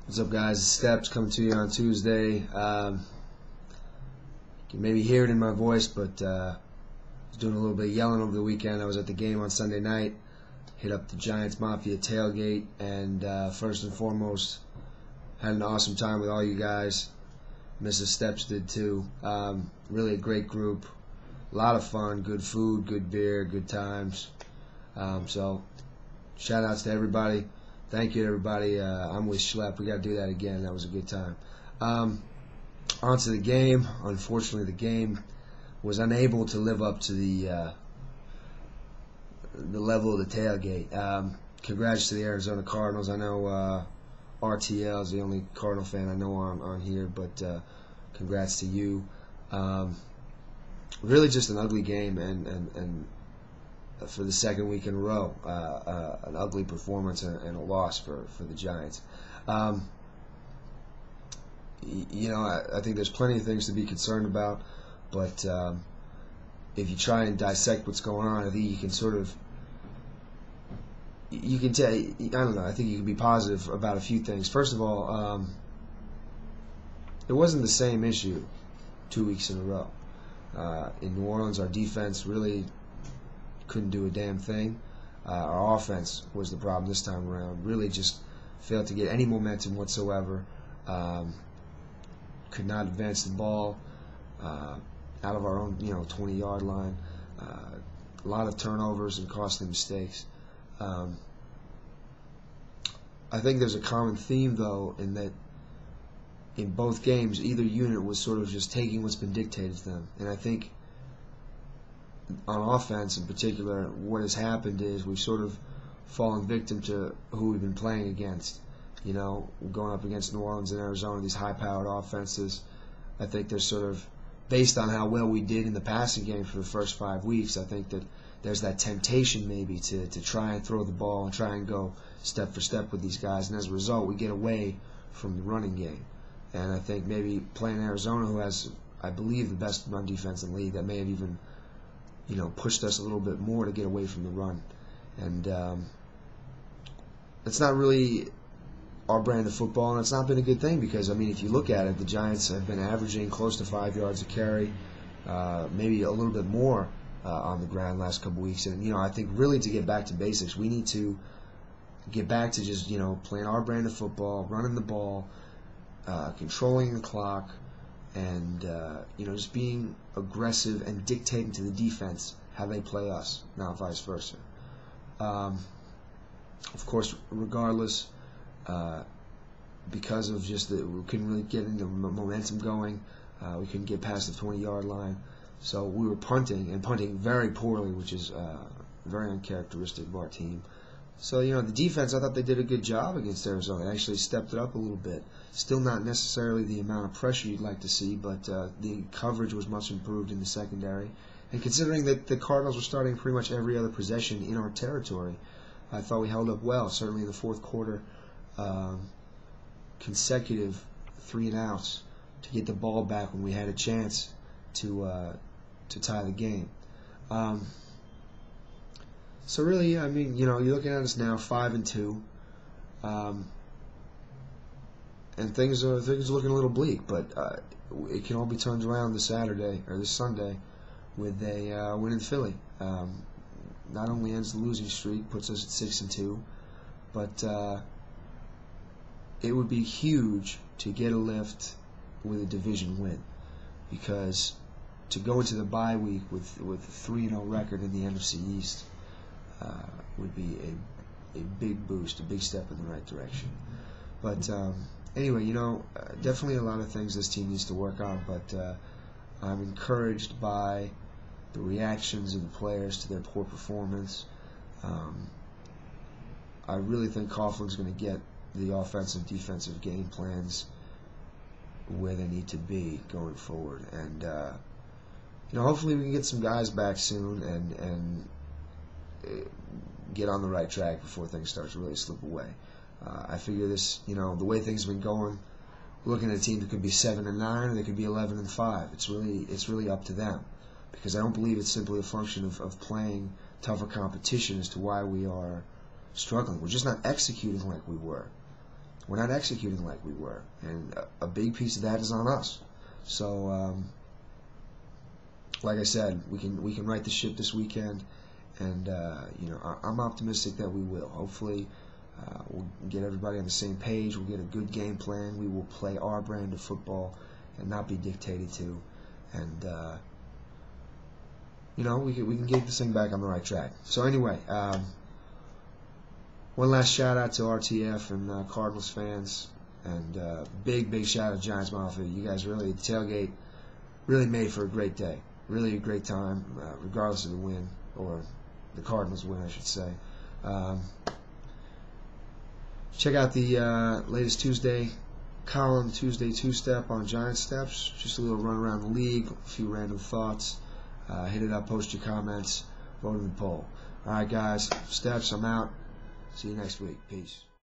What's up, guys? Steps coming to you on Tuesday. You can maybe hear it in my voice, but I was doing a little bit of yelling over the weekend. I was at the game on Sunday night, hit up the Giants Mafia Tailgate, and first and foremost, had an awesome time with all you guys. Mrs. Steps did too. Really a great group. A lot of fun, good food, good beer, good times. So, shout outs to everybody. Thank you, everybody. I'm with Schlepp. We got to do that again. That was a good time. On to the game. Unfortunately, the game was unable to live up to the level of the tailgate. Congrats to the Arizona Cardinals. I know RTL is the only Cardinal fan I know on here, but congrats to you. Really just an ugly game, and for the second week in a row, an ugly performance and a loss for the Giants. I think there's plenty of things to be concerned about, but if you try and dissect what's going on, I think you can tell. I don't know. I think you can be positive about a few things. First of all, it wasn't the same issue 2 weeks in a row. In New Orleans, our defense really couldn't do a damn thing. Our offense was the problem this time around. Really just failed to get any momentum whatsoever. Could not advance the ball out of our own 20-yard line. A lot of turnovers and costly mistakes. I think there's a common theme, though, in that in both games, either unit was sort of just taking what's been dictated to them. And I think on offense in particular, what has happened is we've sort of fallen victim to who we've been playing against. Going up against New Orleans and Arizona, these high-powered offenses. I think they're sort of, based on how well we did in the passing game for the first 5 weeks, I think that there's that temptation maybe to try and throw the ball and try and go step for step with these guys. And as a result, we get away from the running game. And I think maybe playing Arizona, who has, I believe, the best run defense in the league, that may have even pushed us a little bit more to get away from the run. And it's not really our brand of football, and it's not been a good thing because, if you look at it, the Giants have been averaging close to 5 yards a carry, maybe a little bit more on the ground last couple weeks. And, I think really to get back to basics, we need to get back to just, playing our brand of football, running the ball, controlling the clock, and just being aggressive and dictating to the defense how they play us, not vice versa. Of course, regardless, because of just we couldn't really get any momentum going, we couldn't get past the 20-yard line, so we were punting very poorly, which is very uncharacteristic of our team. So, the defense, I thought they did a good job against Arizona. They actually stepped it up a little bit. Still not necessarily the amount of pressure you'd like to see, but the coverage was much improved in the secondary. And considering that the Cardinals were starting pretty much every other possession in our territory, I thought we held up well. Certainly in the fourth quarter, consecutive 3-and-outs to get the ball back when we had a chance to tie the game. So really, you're looking at us now 5-2, and things are looking a little bleak. But it can all be turned around this Saturday or this Sunday with a win in Philly. Not only ends the losing streak, puts us at 6-2, but it would be huge to get a lift with a division win, because to go into the bye week with a 3-0 record in the NFC East would be a big boost, a big step in the right direction. But anyway, definitely a lot of things this team needs to work on, but I'm encouraged by the reactions of the players to their poor performance. I really think Coughlin's going to get the offensive, defensive game plans where they need to be going forward. And, hopefully we can get some guys back soon and get on the right track before things start to really slip away. I figure this, the way things have been going, looking at a team that could be 7-9 or they could be 11-5. It's really up to them, because I don't believe it's simply a function of playing tougher competition as to why we are struggling. We're just not executing like we were. we're not executing like we were, and a big piece of that is on us. So, like I said, we can right the ship this weekend, and I'm optimistic that we will. Hopefully, we'll get everybody on the same page. We'll get a good game plan. We will play our brand of football and not be dictated to, and we can get this thing back on the right track. So anyway, one last shout out to RTF and Cardinals fans, and big shout out to Giants Mafia. You guys really, Tailgate really made for a great day. Really a great time, regardless of the win, or the Cardinals win, I should say. Check out the latest Tuesday column, Tuesday Two-Step on Giant Steps. Just a little run around the league, a few random thoughts. Hit it up, post your comments, vote in the poll. All right, guys, Steps, I'm out. See you next week. Peace.